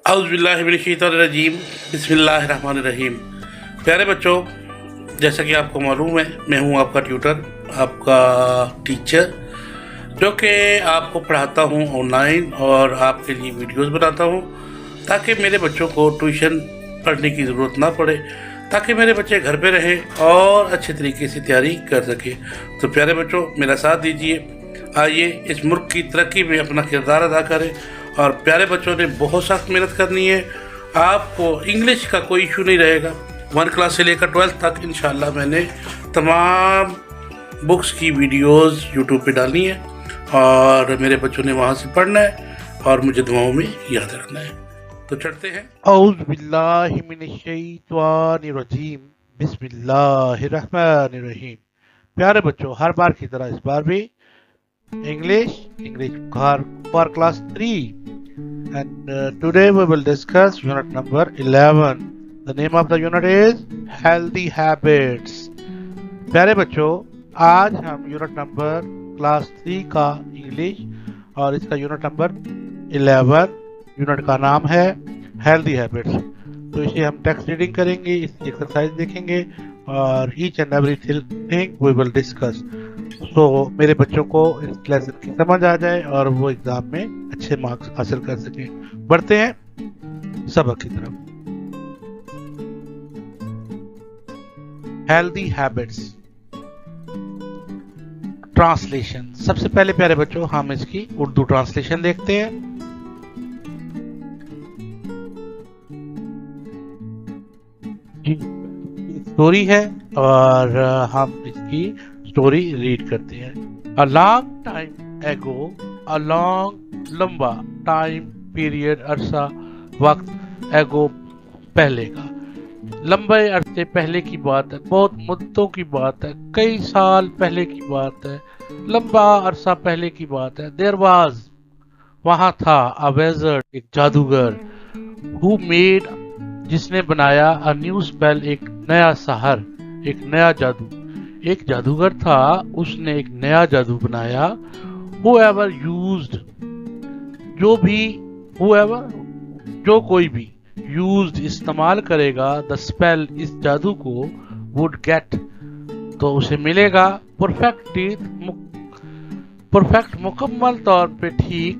औज़ुबिल्लाहिमिनश्शैतानिर्रजीम बिस्मिल्लाहिर्रहमानिर्रहीम। प्यारे बच्चों, जैसा कि आपको मालूम है, मैं हूं आपका ट्यूटर, आपका टीचर, जो कि आपको पढ़ाता हूं ऑनलाइन और आपके लिए वीडियोस बनाता हूं ताकि मेरे बच्चों को ट्यूशन पढ़ने की ज़रूरत ना पड़े, ताकि मेरे बच्चे घर पे रहें और अच्छे तरीके से तैयारी कर सकें। तो प्यारे बच्चों, मेरा साथ दीजिए, आइए इस मुल्क की तरक्की में अपना किरदार अदा करें। और प्यारे बच्चों ने बहुत सख्त मेहनत करनी है। आपको इंग्लिश का कोई इशू नहीं रहेगा। 1 क्लास से लेकर 12th तक इंशाल्लाह मैंने तमाम बुक्स की वीडियोस यूट्यूब पे डालनी है और मेरे बच्चों ने वहाँ से पढ़ना है और मुझे दुआओं में याद रखना है। तो चढ़ते हैं। औज़ुबिल्लाहिमिनश्शैतानिर्रजीम बिस्मिल्लाहिर्रहमानिर्रहीम। प्यारे बच्चों, हर बार की तरह इस बार भी English for class 3, and today we will discuss unit number 11. The name of the unit is healthy habits. प्यारे बच्चों, आज हम यूनिट नंबर क्लास 3 का इंग्लिश और इसका यूनिट नंबर 11, यूनिट का नाम है हेल्दी हैबिट्स। तो इसे हम टेक्स्ट रीडिंग करेंगे, इसकी एक्सरसाइज देखेंगे और each and everything we will discuss. तो मेरे बच्चों को इस लेसन की समझ आ जाए और वो एग्जाम में अच्छे मार्क्स हासिल कर सकें। बढ़ते हैं सबक की तरफ। Healthy habits translation. सबसे पहले प्यारे बच्चों हम इसकी उर्दू ट्रांसलेशन देखते हैं। स्टोरी है और हम इसकी स्टोरी रीड करते हैं। अ लॉन्ग टाइम एगो, अ लॉन्ग लंबा टाइम पीरियड, अरसा वक्त, एगो पहले का, लंबे अरसे पहले की बात है, बहुत मुद्दों की बात है, कई साल पहले की बात है, लंबा अरसा पहले की बात है। देयर वाज, वहां था, अ विज़र्ड, एक जादूगर, हु मेड, जिसने बनाया, अ न्यू स्पेल, एक नया सहर, एक नया जादू। एक जादूगर था, उसने एक नया जादू बनाया। Whoever used, जो भी, whoever, जो कोई भी, used, इस्तेमाल करेगा, the spell, इस जादू को, would get, तो उसे मिलेगा, perfect teeth, perfect, मुकम्मल तौर पे ठीक,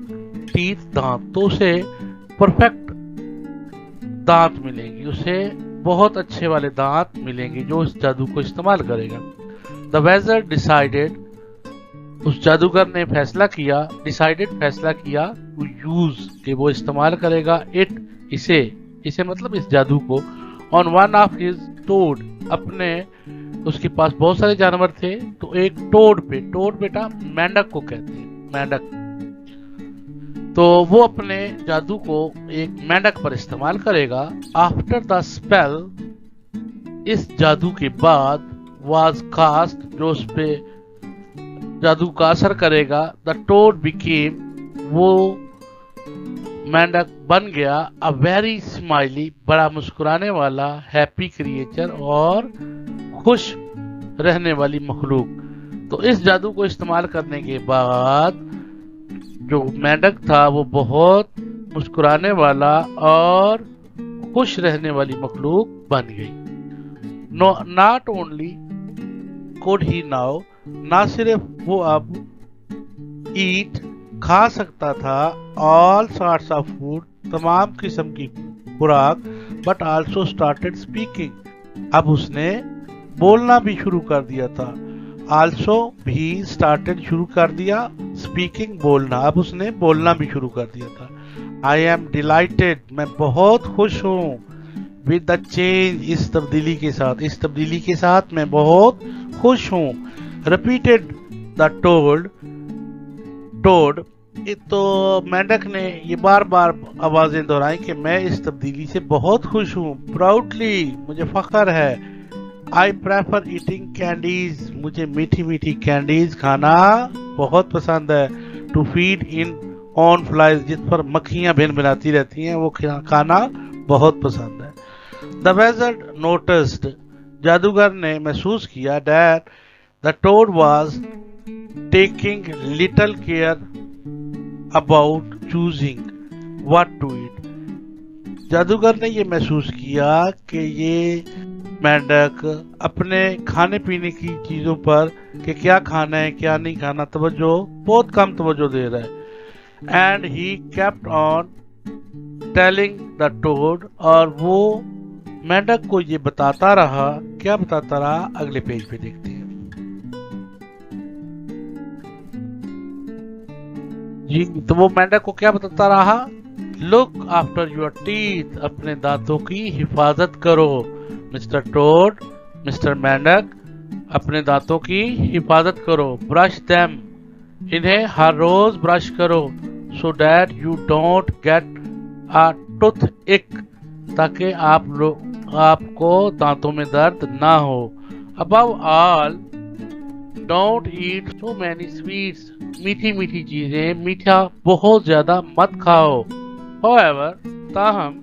teeth, दांत, तो उसे perfect दांत मिलेंगे, उसे बहुत अच्छे वाले दांत मिलेंगे जो इस जादू को इस्तेमाल करेगा। The wizard decided, उस जादूगर ने फैसला किया, decided, फैसला किया, to use, कि वो इस्तेमाल करेगा, it, इसे मतलब इस जादू को, on one of his toad, अपने, उसके पास बहुत सारे जानवर थे, तो एक टोड पे, टोड बेटा मेंढक को कहते हैं, मेंढक, तो वो अपने जादू को एक मेंढक पर इस्तेमाल करेगा। आफ्टर द स्पेल, इस जादू के बाद, वाज कास्ट, जो उस पे जादू का असर करेगा, द टोड बिकेम, वो मेंढक बन गया, अ वेरी स्माइली, बड़ा मुस्कुराने वाला, हैप्पी क्रिएचर, और खुश रहने वाली मखलूक। तो इस जादू को इस्तेमाल करने के बाद जो मेंढक था वो बहुत मुस्कुराने वाला और खुश रहने वाली मखलूक बन गई। Not only could he now, ना सिर्फ वो अब ईट, खा सकता था, ऑल सॉर्ट्स ऑफ फूड, तमाम किस्म की खुराक, बट आल्सो स्टार्टेड स्पीकिंग, अब उसने बोलना भी शुरू कर दिया था। आल्सो भी, स्टार्टेड, शुरू कर दिया, स्पीकिंग, बोलना, अब उसने बोलना भी शुरू कर दिया था। आई एम डिलाइटेड, मैं बहुत खुश हूँ, विद द चेंज, इस तब्दीली के साथ, इस तब्दीली के साथ मैं बहुत खुश हूँ। रिपीटेड द टोड, तो मेंढक ने ये बार बार आवाजें दोहराई कि मैं इस तब्दीली से बहुत खुश हूँ। प्राउडली, मुझे फख्र है। आई प्रेफर ईटिंग कैंडीज, मुझे मीठी मीठी कैंडीज खाना बहुत पसंद है। To feed in on flies, जिस पर मक्खियां भिन भिनाती रहती हैं, वो खाना बहुत पसंद है। द विज़र्ड नोटिस्ड, जादूगर ने महसूस किया, that the toad was taking little care about choosing what to eat, जादूगर ने ये महसूस किया कि ये मेंढक अपने खाने पीने की चीजों पर कि क्या खाना है क्या नहीं खाना बहुत कम तवज्जो दे रहा है। And he kept on telling the toad, और वो मेंढक को ये बताता रहा। क्या बताता रहा, अगले पेज पे देखते हैं जी। तो वो मेंढक को क्या बताता रहा, लुक आफ्टर योर टीथ, अपने दांतों की हिफाजत करो। मिस्टर टोड, मिस्टर मेंढक, अपने दांतों की हिफाजत करो। ब्रश देम, इन्हें हर रोज ब्रश करो। So that you don't get a tooth इक, ताकि आपको दांतों में दर्द ना हो। Above all don't eat so many sweets, मीठी मीठी चीजें, मीठा बहुत ज्यादा मत खाओ। However, ताहम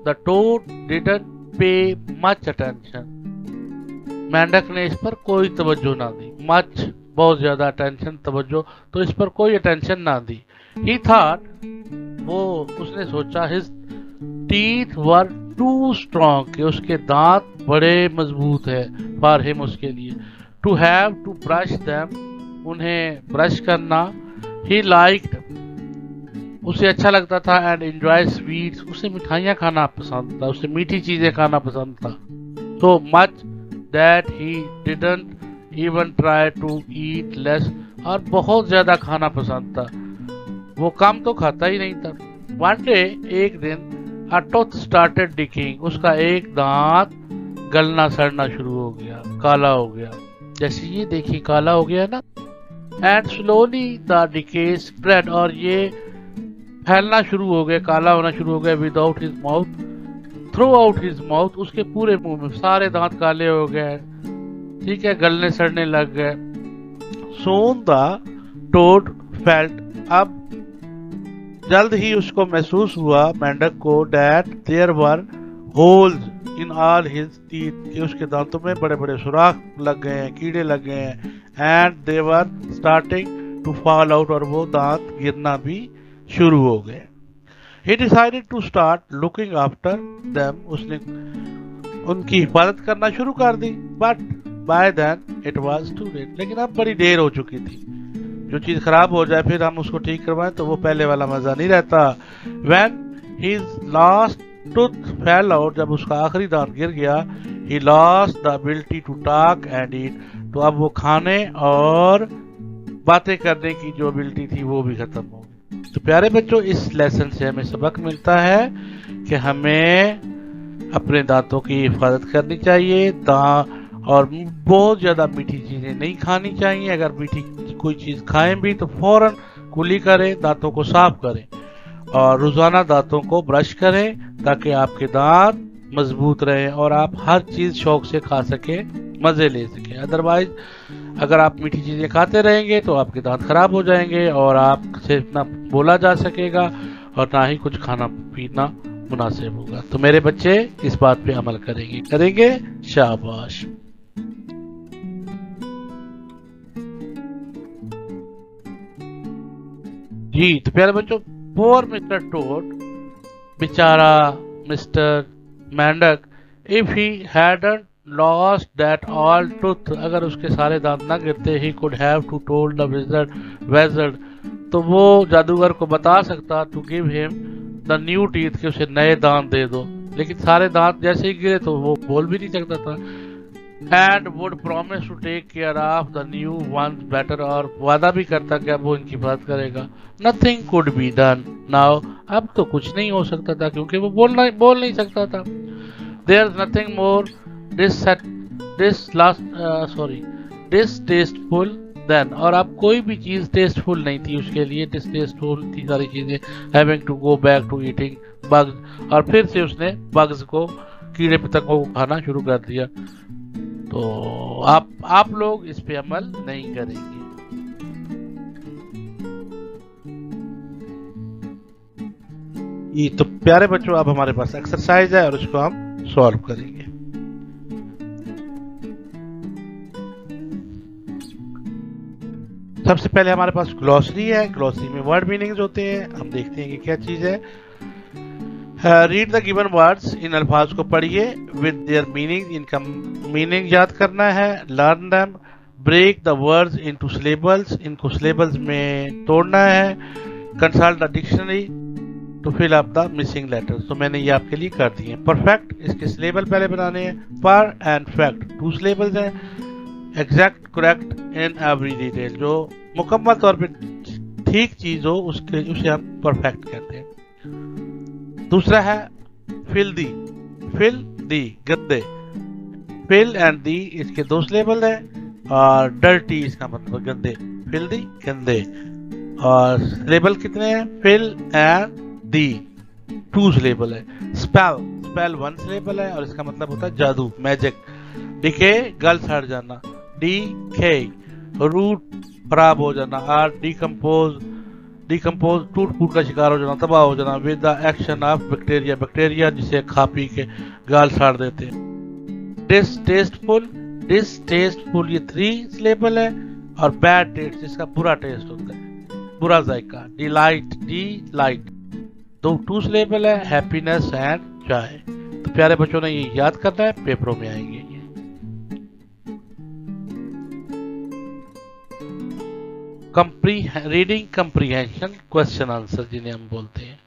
the toad didn't pay much attention. मेंढक ने इस पर कोई तवज्जो ना दी। मच बहुत ज्यादा अटेंशन, तवज्जो, तो इस पर कोई अटेंशन ना दी। He thought, उसने सोचा, his teeth were too strong, कि उसके दांत बड़े मजबूत है for him, उसके लिए। To have to brush them, उन्हें ब्रश करना। He liked, उसे अच्छा लगता था। एंड एंजॉय स्वीट्स, उसे मिठाइयाँ खाना पसंद था, उसे मीठी चीजें खाना पसंद था। So much that he didn't even try to eat less, और बहुत ज्यादा खाना पसंद था, वो कम तो खाता ही नहीं था। वन डे, एक दिन, अ टूथ स्टार्टेड डिकिंग, उसका एक दांत गलना सड़ना शुरू हो गया, काला हो गया। जैसे ये देखिए काला हो गया ना। And slowly the decay spread, और ये फैलना शुरू हो गया, काला होना शुरू हो गया। Without his mouth, through out his mouth, उसके पूरे मुंह में सारे दांत काले हो गए, ठीक है, गलने सड़ने लग गए। सोन द टोड फेल्ट, अब जल्द ही उसको महसूस हुआ, मेंढक को, that there were holes in all his teeth, कि उसके दांतों में बड़े बड़े सुराख लग गए हैं, कीड़े लग गए हैं। And they were starting to fall out, और वो दांत गिरना भी शुरू हो गए। He decided to start looking after them, उसने उनकी हिफाजत करना शुरू कर दी। But by then it was too late, लेकिन अब बड़ी देर हो चुकी थी। जो चीज खराब हो जाए फिर हम उसको ठीक करवाएं तो वो पहले वाला मजा नहीं रहता। When his last tooth fell out, जब उसका आखिरी दांत गिर गया, he lost the ability to talk and eat, तो अब वो खाने और बातें करने की जो एबिलिटी थी वो भी खत्म हो गई। तो प्यारे बच्चों, इस लेसन से हमें सबक मिलता है कि हमें अपने दांतों की हिफाजत करनी चाहिए, और बहुत ज्यादा मीठी चीजें नहीं खानी चाहिए। अगर मीठी कोई चीज खाएं भी तो फौरन कुली करें, दांतों को साफ करें, और रोजाना दांतों को ब्रश करें, ताकि आपके दांत मजबूत रहे और आप हर चीज शौक से खा सके, मजे ले सके। अदरवाइज अगर आप मीठी चीजें खाते रहेंगे तो आपके दांत खराब हो जाएंगे, और आपसे ना बोला जा सकेगा और ना ही कुछ खाना पीना मुनासिब होगा। तो मेरे बच्चे इस बात पे अमल करेंगे। शाबाश। जी तो प्यारे बच्चों, पोर मिस्टर टोड, बेचारा मिस्टर मेंढक, if he hadn't lost that all tooth, अगर उसके सारे दांत ना गिरते, he could have to told the wizard, तो वो जादूगर को बता सकता, to give him the new teeth, कि उसे नए दांत दे दो। लेकिन सारे दांत जैसे ही गिरे तो वो बोल भी नहीं सकता था। And would promise to take care of the new ones better, और वादा भी करता कि अब वो इनकी बात करेगा। Nothing could be done now, अब तो कुछ नहीं हो सकता था क्योंकि वो बोल नहीं सकता था। There is nothing more distasteful than, और अब कोई भी चीज टेस्टफुल नहीं थी उसके लिए, डिसटेस्टफुल थी सारी चीजें। Having to go back to eating bugs, और फिर से उसने बग्स को, कीड़े पतंगों को खाना शुरू कर दिया। तो आप लोग इस पे अमल नहीं करेंगे। ये तो प्यारे बच्चों, अब हमारे पास एक्सरसाइज है और उसको हम सॉल्व करेंगे। सबसे पहले हमारे पास ग्लॉसरी है। ग्लॉसरी में वर्ड मीनिंग्स होते हैं, हम देखते हैं कि क्या चीज है। रीड द गिवन वर्ड्स, इन अल्फाज को पढ़िए विद देयर मीनिंग, इनका मीनिंग याद करना है। Learn them, break the words into syllables, इनको सिलेबल्स में तोड़ना है। Consult the dictionary to fill up the missing letters, तो मैंने ये आपके लिए कर दिए। परफेक्ट, इसके सिलेबल पहले बनाने हैं। पर एंड फैक्ट 2 सिलेबल्स हैं। Exact, correct in every detail, जो मुकम्मल तौर पे ठीक चीज हो उसे हम परफेक्ट कहते हैं। दूसरा है फिल दी, गंदे। फिल एंड दी इसके 2 सिलेबल है, और डर्टी इसका मतलब गंदे। फिल दी गंदे, और सिलेबल कितने हैं? फिल एंड दी 2 सिलेबल है। स्पेल 1 सिलेबल है, और इसका मतलब होता है जादू, मैजिक। डिके गल सड़ जाना। डीके रूट खराब हो जाना। आर डिकम्पोज टूट फूट का शिकार हो जाना, तबाह हो जाना। With the action of bacteria जिसे खा पी के गाल साड़ देते हैं। डिसटेस्टफुल ये 3 सिलेबल है, और बैड टेस्ट जिसका बुरा टेस्ट होता है, बुरा जायका। डिलाइट 2 सिलेबल है। Happiness and Joy. तो प्यारे बच्चों ने ये याद करना है, पेपरों में आएंगे ये। रीडिंग कंप्रीहेंशन क्वेश्चन आंसर जिन्हें हम बोलते हैं।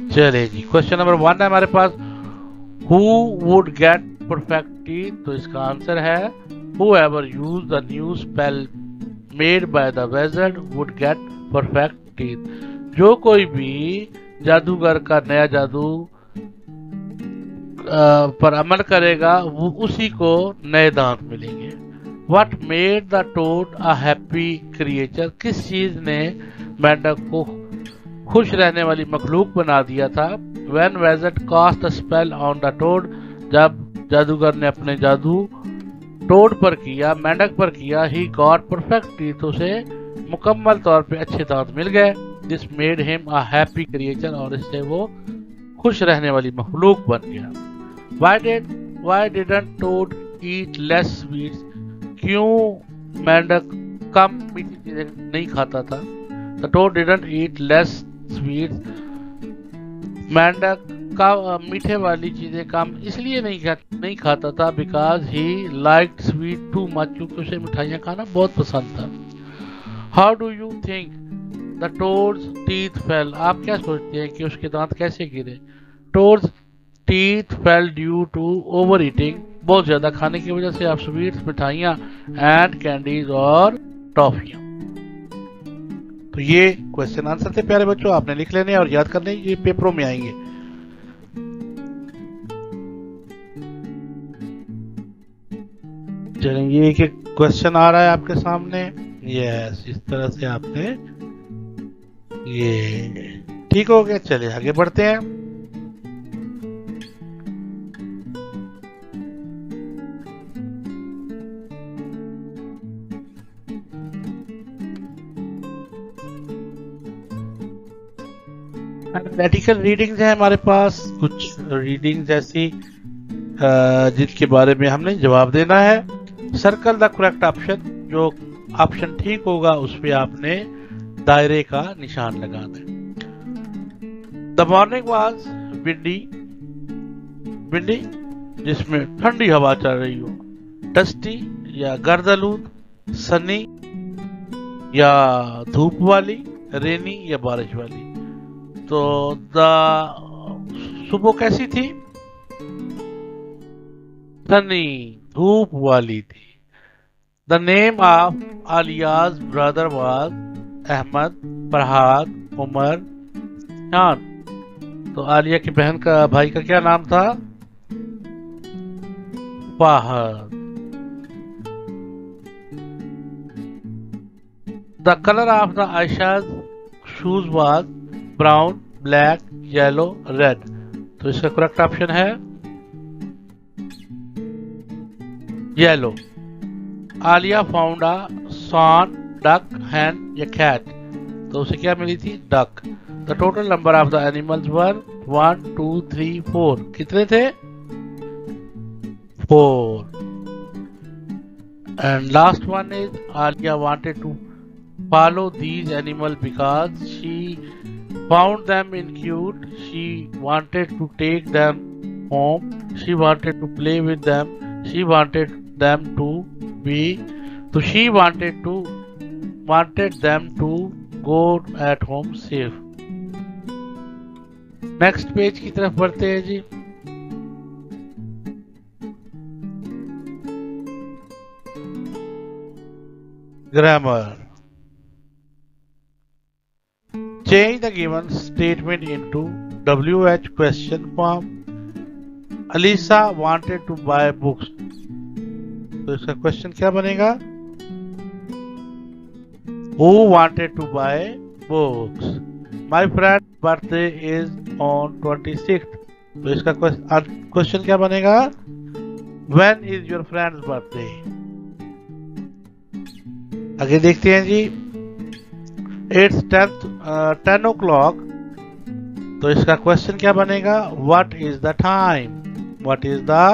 चलिए जी, क्वेश्चन नंबर 1 है हमारे पास। Who would get perfect teeth, तो इसका आंसर है whoever use the new spell made by the wizard would get perfect teeth। जो कोई भी जादूगर का नया जादू पर अमल करेगा वो उसी को नए दांत मिलेंगे। What made the toad a happy creature, किस चीज ने मेंढक को खुश रहने वाली मखलूक बना दिया था। When wizard cast a spell on the toad, जब जादूगर ने अपने जादू टोड पर किया, मेंढक पर किया, he got perfect teeth, उसे मुकम्मल तौर पे अच्छे दांत मिल गए। This made him a happy creature, और इससे वो खुश रहने वाली मखलूक बन गया। Why didn't toad eat less sweets, क्यों मेंढक कम मीठी चीजें नहीं खाता था। The toad didn't eat less sweets, मेंढक का मीठे वाली चीजें कम इसलिए नहीं खाता था because he liked sweet too much, क्योंकि उसे मिठाइयाँ खाना बहुत पसंद था। How do you think the toad's teeth fell, आप क्या सोचते हैं कि उसके दांत कैसे गिरे। Toad's teeth fell due to overeating, बहुत ज्यादा खाने की वजह से आप स्वीट्स, मिठाइयाँ एंड कैंडीज और टॉफियाँ। तो ये क्वेश्चन आंसर थे प्यारे बच्चों, आपने लिख लेने और याद करने, ये पेपरों में आएंगे। चलिए एक क्वेश्चन आ रहा है आपके सामने। यस, इस तरह से आपने ये ठीक हो गया। चलिए आगे बढ़ते हैं। मैथमेटिकल रीडिंग्स है हमारे पास, कुछ रीडिंग्स ऐसी जिनके बारे में हमने जवाब देना है। सर्कल द करेक्ट ऑप्शन, जो ऑप्शन ठीक होगा उस पे आपने दायरे का निशान लगाना है। द मॉर्निंग वाज विंडी जिसमें ठंडी हवा चल रही हो। डस्टी या गर्दालूद। सनी या धूप वाली। रेनी या बारिश वाली। तो सुबह कैसी थी? सनी, धूप वाली थी। The name of Aliya's brother was Ahmad, Farhad, Umar, Shan. तो आलिया की बहन का भाई का क्या नाम था? Fahad. The colour of the Ayesha's shoes was brown, black, yellow, red. तो इसका करेक्ट ऑप्शन है yellow. Aliya found a swan, duck, hen या कैट। तो उसे क्या मिली थी? Duck. The total number of the animals were 1 2 3 4। कितने थे? 4। And last one is Aliya wanted to follow these animals because she found them in cute. She wanted to take them home. She wanted to play with them. She wanted them to be. So she wanted them to go at home safe. Next page की तरफ बढ़ते हैं जी। Grammar. Change the given statement into WH question form. Alisa wanted to buy books. तो इसका question क्या बनेगा? Who wanted to buy books? My friend's birthday is on 26th. तो इसका क्वेश्चन क्या बनेगा? When is your friend's birthday? आगे देखते हैं जी। It's 10 o'clock. तो इसका क्वेश्चन क्या बनेगा? What is the time? What is the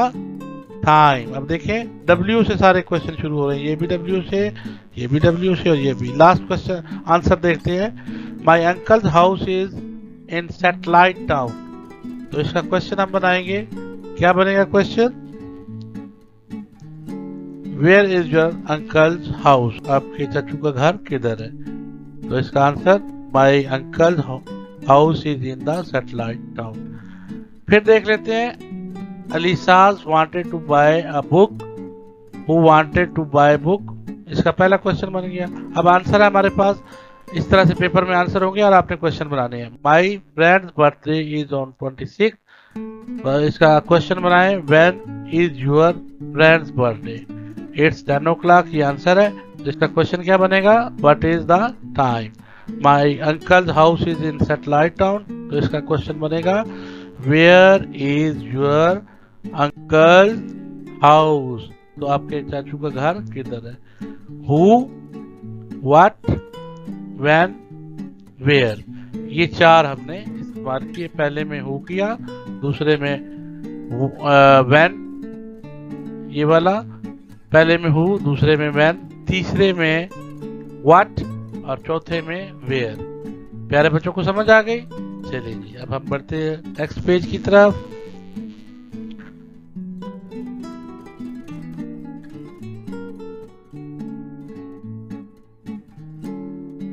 time? अब देखें W से सारे क्वेश्चन शुरू हो रहे हैं। ये भी W से, ये भी W से और ये भी। लास्ट क्वेश्चन आंसर देखते हैं। My uncle's house is in Satellite Town. तो इसका क्वेश्चन हम बनाएंगे। क्या बनेगा question? Where is your uncle's house? आपके चाचू का घर किधर है? तो इसका answer My uncle's house is in the Satellite Town. फिर देख लेते हैं। Alisa wanted to buy a book. Who wanted to buy book? इसका पहला क्वेश्चन बन गया। अब आंसर है हमारे पास। इस तरह से पेपर में आंसर होंगे और आपने क्वेश्चन बनाने हैं। My friend's birthday is on 26th. तो इसका क्वेश्चन बनाए। When is your friend's birthday? It's 10 o'clock। ये आंसर है। जिसका क्वेश्चन क्या बनेगा? What is the time? My uncle's house is in Satellite Town. तो इसका क्वेश्चन बनेगा Where is your uncle's house? तो आपके चाचू का घर किधर है? Who, what, when, where। ये चार हमने इस्तेमाल किए। पहले में who किया, दूसरे में when, ये वाला, पहले में who, दूसरे में when, तीसरे में what और चौथे में where। प्यारे बच्चों को समझ आ गई? चलिए जी, अब हम बढ़ते हैं नेक्स्ट पेज की तरफ।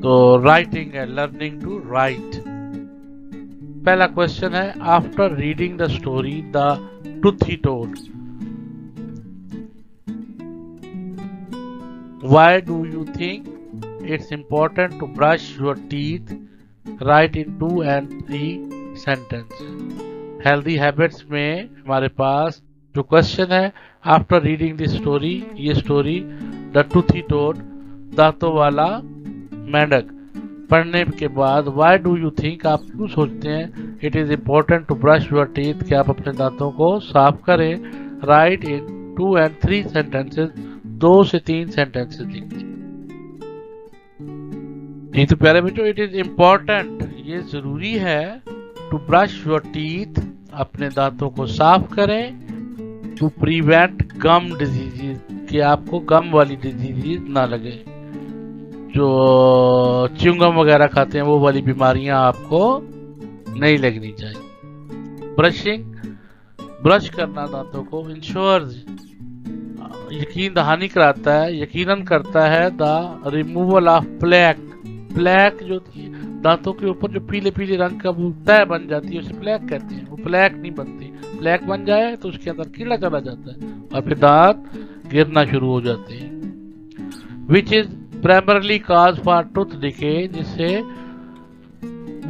तो राइटिंग है, लर्निंग टू राइट। पहला क्वेश्चन है after reading the story the truth he told, why do you think it's important to brush your teeth, write in 2 and 3 sentence. Healthy habits में हमारे पास जो क्वेश्चन है आफ्टर रीडिंग द स्टोरी, ये story the truth he told, दांतों वाला मेंढक पढ़ने के बाद व्हाई डू यू थिंक, आप क्यों सोचते हैं it is important to brush your teeth, कि आप अपने दांतों को साफ करें, राइट इन 2 and 3 सेंटेंसेस, 2 से 3 सेंटेंसेस लिखिए। नहीं तो प्यारे बच्चों, इट इज इम्पोर्टेंट, ये जरूरी है, टू ब्रश योर टीथ, अपने दांतों को साफ करें, टू प्रिवेंट गम डिजीजेस, कि आपको गम वाली डिजीजेस ना लगे, जो च्युइंगम वगैरह खाते हैं वो वाली बीमारियां आपको नहीं लगनी चाहिए। ब्रशिंग, ब्रश करना दांतों को, इंश्योर्स, यकीन दहानी कराता है, यकीनन करता है the removal of plaque, plaque जो दांतों के ऊपर जो पीले पीले रंग का वो तय बन जाती है उसे प्लेक कहते हैं। वो प्लेक नहीं बनती, प्लेक बन जाए तो उसके अंदर कीड़ा चला जाता है और फिर दांत गिरना शुरू हो जाते हैं। Which is primarily cause for tooth decay, जिससे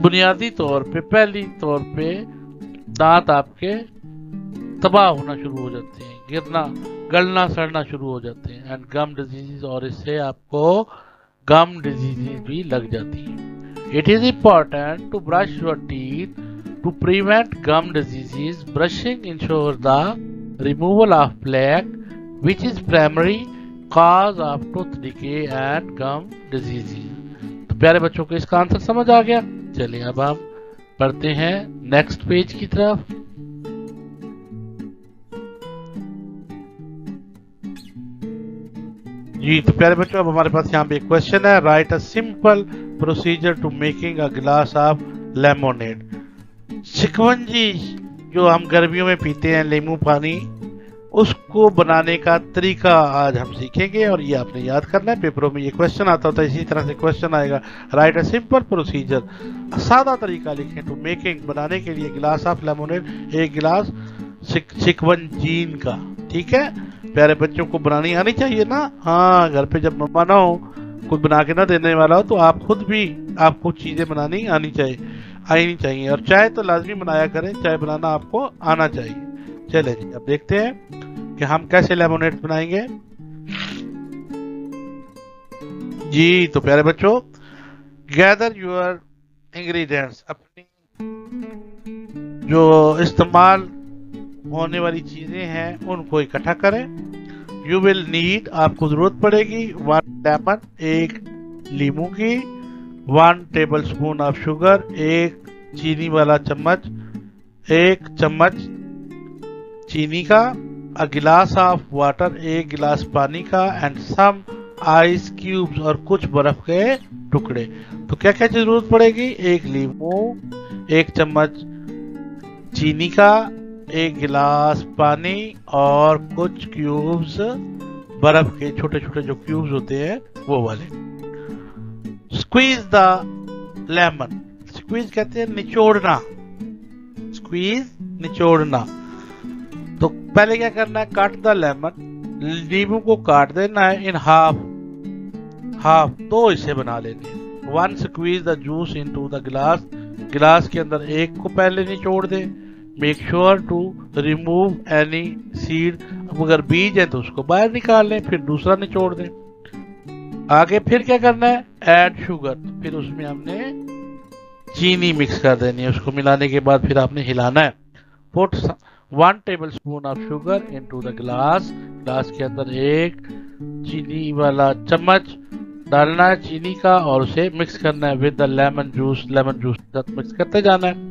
बुनियादी तौर पे, पहली तौर पे दांत आपके तबाह होना शुरू हो जाते हैं, गिरना, गलना, सड़ना शुरू हो जाते हैं। एंड गम डिजीज, और इससे आपको गम डिजीज भी लग जाती है। It is important to brush your teeth to prevent gum diseases, brushing ensure the removal of plaque which is primary cause of tooth decay and gum diseases। तो प्यारे बच्चों को इसका आंसर समझ आ गया। चलिए अब हम पढ़ते हैं नेक्स्ट पेज की तरफ। जी तो प्यारे बच्चों, अब हमारे पास यहाँ पे एक क्वेश्चन है, write a simple procedure to making a glass of lemonade. शिकंजी जो हम गर्मियों में पीते हैं, नींबू पानी, उसको बनाने का तरीका आज हम सीखेंगे और ये आपने याद करना है। पेपरों में ये क्वेश्चन आता होता है, इसी तरह से क्वेश्चन आएगा। राइट अ सिंपल प्रोसीजर, सादा तरीका लिखें टू मेकिंग, बनाने के लिए गिलास ऑफ लेमोनेड, एक गिलास शिकंजीन का। ठीक है प्यारे बच्चों को बनानी आनी चाहिए ना। हाँ, घर पे जब मम्मा ना हो, कुछ बना के ना देने वाला हो, तो आप खुद भी आपको चीजें बनानी आनी चाहिए। और चाय तो लाजमी बनाया करें, चाय बनाना आपको आना चाहिए। चले जी, अब देखते हैं कि हम कैसे लेमोनेड बनाएंगे। जी तो प्यारे बच्चों, गैदर योर इंग्रेडिएंट्स, अपनी जो इस्तेमाल होने वाली चीजें हैं उनको इकट्ठा करें। यू विल नीड, आपको जरूरत पड़ेगी 1 लेमन, 1 लीमू की, 1 टेबल स्पून ऑफ शुगर, 1 चीनी वाला चम्मच, 1 चम्मच चीनी का, अ गिलास ऑफ वाटर, 1 गिलास पानी का, एंड सम आइस क्यूब्स, और कुछ बर्फ के टुकड़े। तो क्या क्या जरूरत पड़ेगी? 1 लीमू, 1 चम्मच चीनी का, 1 गिलास पानी और कुछ क्यूब्स बर्फ के, छोटे छोटे जो क्यूब्स होते हैं वो वाले। स्क्वीज द लेमन, स्क्वीज कहते हैं निचोड़ना, स्क्वीज निचोड़ना। तो पहले क्या करना है? कट द लेमन, नींबू को काट देना है इन हाफ, दो हिस्से बना लेने। 1 squeeze the juice into the glass, गिलास के अंदर 1 को पहले निचोड़ दे। Make sure to remove any seed, अगर बीज है तो उसको बाहर निकाल लें, फिर दूसरा निचोड़ दें। आगे फिर क्या करना है? ऐड शुगर, फिर उसमें हमने चीनी मिक्स कर देनी है। उसको मिलाने के बाद फिर आपने हिलाना है। Put 1 table spoon of sugar into the glass, गिलास के अंदर 1 चीनी वाला चम्मच डालना है चीनी का, और उसे मिक्स करना है with the lemon juice, lemon juice के साथ मिक्स करते जाना है।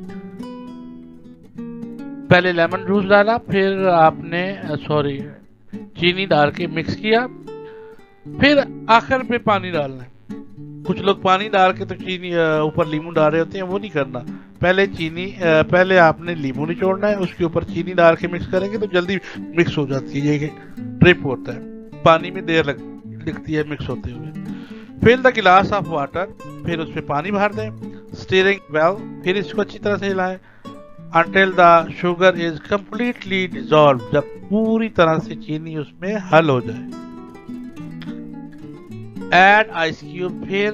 पहले लेमन जूस डाला, फिर आपने चीनी डाल के मिक्स किया, फिर आखिर में पानी डालना है। कुछ लोग पानी डाल के तो चीनी ऊपर लीमू डाल रहे होते हैं, वो नहीं करना। पहले आपने लीमू निचोड़ना है, उसके ऊपर चीनी डाल के मिक्स करेंगे तो जल्दी मिक्स हो जाती है। ये ड्रिप होता है, पानी में देर लगती है मिक्स होते हुए। फिल द गिलास ऑफ वाटर, फिर उसमें पानी भर दें। स्टीरिंग वेल, फिर इसको अच्छी तरह से हिलाएं until the sugar is completely dissolved, जब पूरी तरह से चीनी उसमें हल हो जाए। Add ice cube, फिर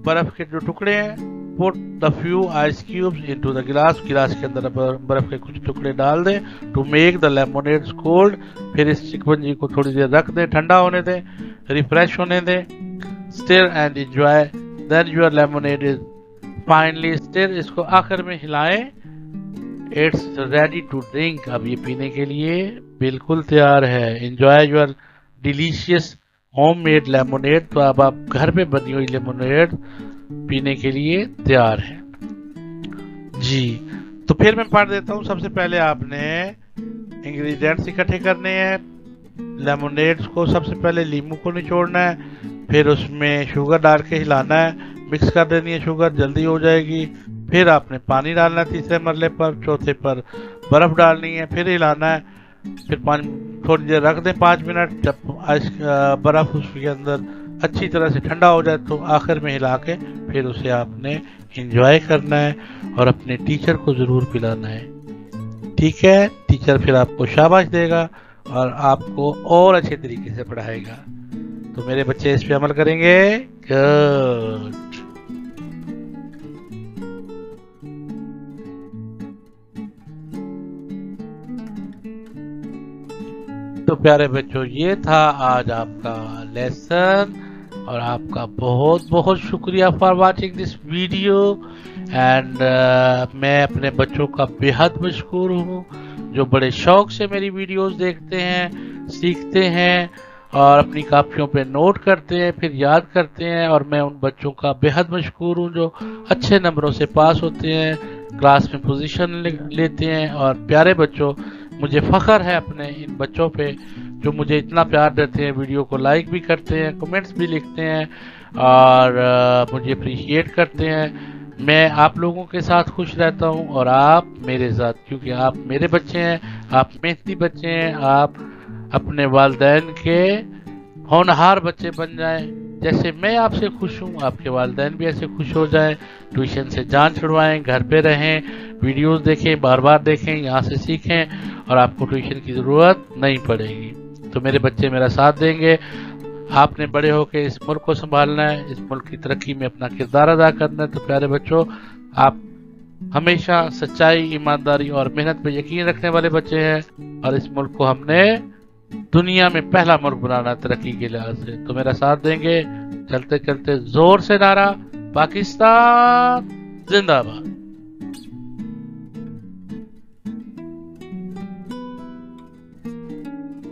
बर्फ के जो टुकड़े हैं, put the few ice cubes into the glass, गिलास के अंदर बर्फ के कुछ टुकड़े डाल दें। To make the lemonade cold, फिर इस शिकंजी को थोड़ी देर रख दें, ठंडा होने दें, रिफ्रेश होने दें। Stir and enjoy, then your lemonade is finally stir, इसको आखिर में हिलाएं। इट्स रेडी टू ड्रिंक, अब ये पीने के लिए बिल्कुल तैयार है। Enjoy your delicious homemade lemonade, तो अब आप घर पे बनी हुई लेमोनेड पीने के लिए तैयार है। जी तो फिर मैं पढ़ देता हूँ। सबसे पहले आपने इंग्रेडिएंट्स इकट्ठे करने हैं। लेमोनेड्स को सबसे पहले लीमू को निचोड़ना है, फिर उसमें शुगर डाल के हिलाना है, मिक्स कर देनी है, शुगर जल्दी हो जाएगी। फिर आपने पानी डालना है तीसरे मरले पर, चौथे पर बर्फ डालनी है, फिर हिलाना है, फिर थोड़ी देर रख दें 5 मिनट। जब बर्फ उसके अंदर अच्छी तरह से ठंडा हो जाए तो आखिर में हिला के फिर उसे आपने एंजॉय करना है और अपने टीचर को जरूर पिलाना है। ठीक है, टीचर फिर आपको शाबाश देगा और आपको और अच्छे तरीके से पढ़ाएगा। तो मेरे बच्चे इस पे अमल करेंगे। गुड। तो प्यारे बच्चों, ये था आज आपका लेसन और आपका बहुत बहुत शुक्रिया for watching this video. And मैं अपने बच्चों का बेहद मशकूर हूँ जो बड़े शौक से मेरी वीडियोस देखते हैं, सीखते हैं और अपनी कापियों पे नोट करते हैं, फिर याद करते हैं। और मैं उन बच्चों का बेहद मशकूर हूँ जो अच्छे नंबरों से पास होते हैं, क्लास में पोजीशन लेते हैं। और प्यारे बच्चों, मुझे फख्र है अपने इन बच्चों पे जो मुझे इतना प्यार देते हैं, वीडियो को लाइक भी करते हैं, कमेंट्स भी लिखते हैं और मुझे अप्रिशिएट करते हैं। मैं आप लोगों के साथ खुश रहता हूँ और आप मेरे साथ, क्योंकि आप मेरे बच्चे हैं, आप मेहनती बच्चे हैं। आप अपने वालिदैन के होनहार बच्चे बन जाएं। जैसे मैं आपसे खुश हूँ, आपके वालिदैन भी ऐसे खुश हो जाएं। ट्यूशन से जान छुड़वाएं, घर पे रहें, वीडियोस देखें, बार बार देखें, यहाँ से सीखें और आपको ट्यूशन की ज़रूरत नहीं पड़ेगी। तो मेरे बच्चे मेरा साथ देंगे। आपने बड़े होकर इस मुल्क को संभालना है, इस मुल्क की तरक्की में अपना किरदार अदा करना है। तो प्यारे बच्चों, आप हमेशा सच्चाई, ईमानदारी और मेहनत पर यकीन रखने वाले बच्चे हैं और इस मुल्क को हमने दुनिया में पहला मुल्क बनाना है तरक्की के लिहाज से। तो मेरा साथ देंगे। चलते चलते जोर से नारा पाकिस्तान जिंदाबाद।